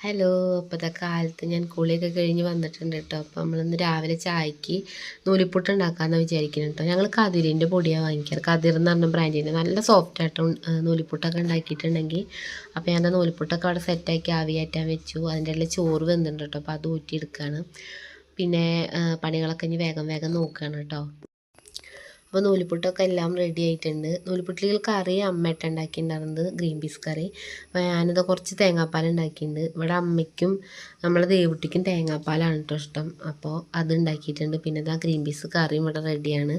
Hello. ഇപ്പോഴത്തെ കാലത്ത് ഞാൻ കുളിയൊക്കെ കഴിഞ്ഞ് വന്നിട്ടുണ്ട് കേട്ടോ. അപ്പോൾ നമ്മളിന്ന് രാവിലെ ചായക്ക് നൂലിപ്പുട്ട് ഉണ്ടാക്കാമെന്ന് വിചാരിക്കുന്നു കേട്ടോ. ഞങ്ങൾ കതിരിൻ്റെ പൊടിയാണ് വാങ്ങിക്കാറ്. കതിർ എന്ന് പറഞ്ഞ ബ്രാൻഡിൻ്റെ നല്ല സോഫ്റ്റ് ആയിട്ട് നൂലിപ്പുട്ടൊക്കെ ഉണ്ടാക്കിയിട്ടുണ്ടെങ്കിൽ അപ്പോൾ ഞാൻ നൂലിപ്പുട്ടൊക്കെ അവിടെ സെറ്റാക്കി ആവിയാറ്റാൻ വെച്ചു. അതിൻ്റെ ഇടയിൽ ചോറ് വെന്തിട്ടുണ്ട് കേട്ടോ. അപ്പോൾ അത് ഊറ്റിയെടുക്കുകയാണ്. പിന്നെ പണികളൊക്കെ ഇനി വേഗം വേഗം നോക്കുകയാണ് കേട്ടോ. അപ്പോൾ നൂലിപ്പുട്ടൊക്കെ എല്ലാം റെഡി ആയിട്ടുണ്ട്. നൂലിപ്പുട്ടിൽ കറി അമ്മയിട്ട് ഉണ്ടാക്കിയിട്ടുണ്ടായിരുന്നത് ഗ്രീൻ പീസ് കറി. അപ്പോൾ ഞാനിത് കുറച്ച് തേങ്ങാപ്പാൽ ഉണ്ടാക്കിയിട്ടുണ്ട്. ഇവിടെ അമ്മയ്ക്കും നമ്മളെ ദേവുട്ടിക്കും തേങ്ങാപ്പാലാണ് കേട്ടോ ഇഷ്ടം. അപ്പോൾ അത് ഉണ്ടാക്കിയിട്ടുണ്ട്. പിന്നെ ഇതാ ഗ്രീൻ പീസ് കറിയും ഇവിടെ റെഡിയാണ്.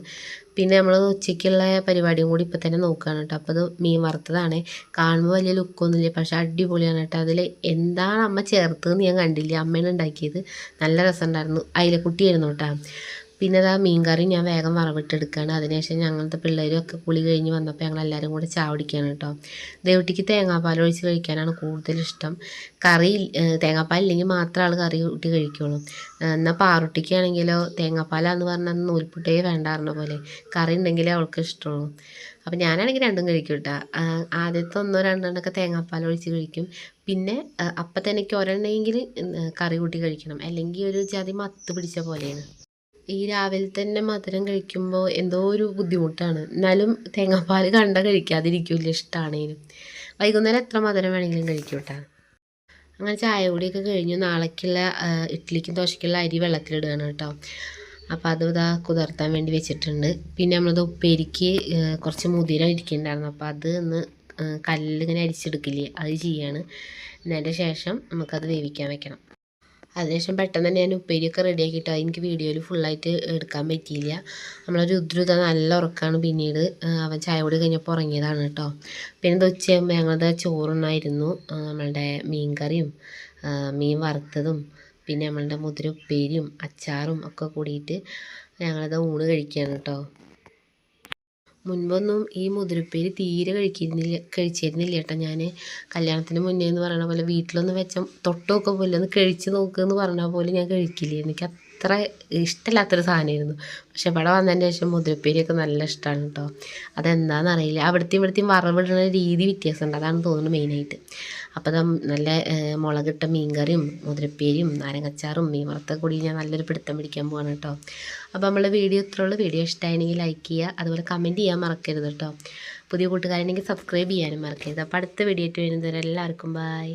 പിന്നെ നമ്മൾ ഉച്ചയ്ക്കുള്ള പരിപാടിയും കൂടി ഇപ്പോൾ തന്നെ നോക്കുകയാണ് കേട്ടോ. അപ്പോൾ അത് മീൻ വറുത്തതാണ്. കാണുമ്പോൾ വലിയ ലുക്കൊന്നുമില്ല, പക്ഷേ അടിപൊളിയാണ് കേട്ടോ. അതിൽ എന്താണ് അമ്മ ചേർത്തതെന്ന് ഞാൻ കണ്ടില്ല. അമ്മയാണ് ഉണ്ടാക്കിയത്. നല്ല രസമുണ്ടായിരുന്നു. അയിലക്കുട്ടിയായിരുന്നു കേട്ടോ. പിന്നെ അതാ മീൻ കറി ഞാൻ വേഗം വറവിട്ടെടുക്കുകയാണ്. അതിനുശേഷം ഞങ്ങളുടെ പിള്ളേരും ഒക്കെ കുളി കഴിഞ്ഞ് വന്നപ്പോൾ ഞങ്ങളെല്ലാവരും കൂടെ ചായ കുടിക്കുകയാണ് കേട്ടോ. ദേവുട്ടിക്ക് തേങ്ങാപ്പാൽ ഒഴിച്ച് കഴിക്കാനാണ് കൂടുതലിഷ്ടം. കറി തേങ്ങാപ്പാലില്ലെങ്കിൽ മാത്രമേ ആൾ കറി കൂട്ടി കഴിക്കുള്ളൂ. എന്നാൽ പാറുട്ടിക്കാണെങ്കിലോ തേങ്ങാപ്പാലാന്ന് പറഞ്ഞാൽ നൂൽപുട്ടേ വേണ്ടാറുന്ന പോലെ കറി ഉണ്ടെങ്കിലേ അവൾക്ക് ഇഷ്ടമുള്ളൂ. അപ്പം ഞാനാണെങ്കിൽ രണ്ടും കഴിക്കും കേട്ടോ. ആദ്യത്തെ ഒന്നോ രണ്ടെണ്ണമൊക്കെ തേങ്ങാപ്പാൽ ഒഴിച്ച് കഴിക്കും. പിന്നെ അപ്പം തന്നെ എനിക്ക് ഒരെണ്ണമെങ്കിൽ കറി കൂട്ടി കഴിക്കണം, അല്ലെങ്കിൽ ഒരു ജാതി മത്ത് പിടിച്ച പോലെയാണ്. ഈ രാവിലെ തന്നെ മധുരം കഴിക്കുമ്പോൾ എന്തോ ഒരു ബുദ്ധിമുട്ടാണ്. എന്നാലും തേങ്ങാപ്പാൽ കഴിക്കാതിരിക്കില്ല, ഇഷ്ടമാണേനും. വൈകുന്നേരം എത്ര മധുരം വേണമെങ്കിലും കഴിക്കും കേട്ടോ. അങ്ങനെ ചായ കുടിയൊക്കെ കഴിഞ്ഞു. നാളേക്കുള്ള ഇഡ്ഡലിക്കും ദോശയ്ക്കുള്ള അരി വെള്ളത്തിലിടുകയാണ് കേട്ടോ. അപ്പോൾ അത് ഇതാ കുതിർത്താൻ വേണ്ടി വെച്ചിട്ടുണ്ട്. പിന്നെ നമ്മളത് ഉപ്പേരിക്ക് കുറച്ച് മുതിര ഇരിക്കുന്നുണ്ടായിരുന്നു. അപ്പോൾ അത് ഒന്ന് കല്ലിങ്ങനെ അരിച്ചെടുക്കില്ലേ, അത് ചെയ്യാണ്. എന്നതിൻ്റെ ശേഷം നമുക്കത് വേവിക്കാൻ വെക്കണം. അതിനുശേഷം പെട്ടെന്ന് തന്നെ ഞാൻ ഉപ്പേരിയൊക്കെ റെഡിയാക്കിയിട്ടോ. എനിക്ക് വീഡിയോയിൽ ഫുള്ളായിട്ട് എടുക്കാൻ പറ്റിയില്ല. നമ്മളെ രുദ്രുത നല്ല ഉറക്കമാണ്. പിന്നീട് അവൻ ചായ കൂടി കഴിഞ്ഞപ്പോൾ ഉറങ്ങിയതാണ് കേട്ടോ. പിന്നെ ഇത് ഉച്ചയാകുമ്പോൾ ഞങ്ങളുടെ ചോറുണ്ണായിരുന്നു. നമ്മളുടെ മീൻ കറിയും മീൻ വറുത്തതും പിന്നെ നമ്മളുടെ മുതിര ഉപ്പേരിയും അച്ചാറും ഒക്കെ കൂടിയിട്ട് ഞങ്ങളത് ഊണ് കഴിക്കുകയാണ് കേട്ടോ. മുൻപൊന്നും ഈ മുതിരപ്പേര് തീരെ കഴിച്ചിരുന്നില്ല കേട്ടോ. ഞാൻ കല്യാണത്തിന് മുന്നേ എന്ന് പറയണ പോലെ വീട്ടിലൊന്ന് വെച്ച തൊട്ട് നോക്കുക പോലെ ഒന്ന് കഴിച്ച് നോക്കുക എന്ന് പറഞ്ഞാൽ പോലും ഞാൻ കഴിക്കില്ല. എനിക്ക് അത്ര ഇഷ്ടമില്ലാത്തൊരു സാധനമായിരുന്നു. പക്ഷെ ഇവിടെ വന്നതിന് ശേഷം മുതിരപ്പേരിയൊക്കെ നല്ല ഇഷ്ടമാണ് കേട്ടോ. അതെന്താണെന്നറിയില്ല, ഇവിടുത്തെയും വറവിടുന്ന രീതി വ്യത്യാസമുണ്ട്, അതാണ് തോന്നുന്നത് മെയിനായിട്ട്. അപ്പോൾ നല്ല മുളകിട്ട മീൻകറിയും മുതിരപ്പേരിയും നാരങ്ങച്ചാറും മീൻ വറുത്തൊക്കെ കൂടി ഞാൻ നല്ലൊരു പിടുത്തം പിടിക്കാൻ പോവാണ് കേട്ടോ. അപ്പോൾ നമ്മളെ വീഡിയോ ഇത്രയുള്ളൂ. വീഡിയോ ഇഷ്ടമായെങ്കിൽ ലൈക്ക് ചെയ്യുക, അതുപോലെ കമൻറ്റ് ചെയ്യാൻ മറക്കരുത് കേട്ടോ. പുതിയ കൂട്ടുകാരുണ്ടെങ്കിൽ സബ്സ്ക്രൈബ് ചെയ്യാനും മറക്കരുത്. അപ്പോൾ അടുത്ത വീഡിയോ ആയിട്ട് വരുന്നതുവരെ എല്ലാവർക്കും ബൈ.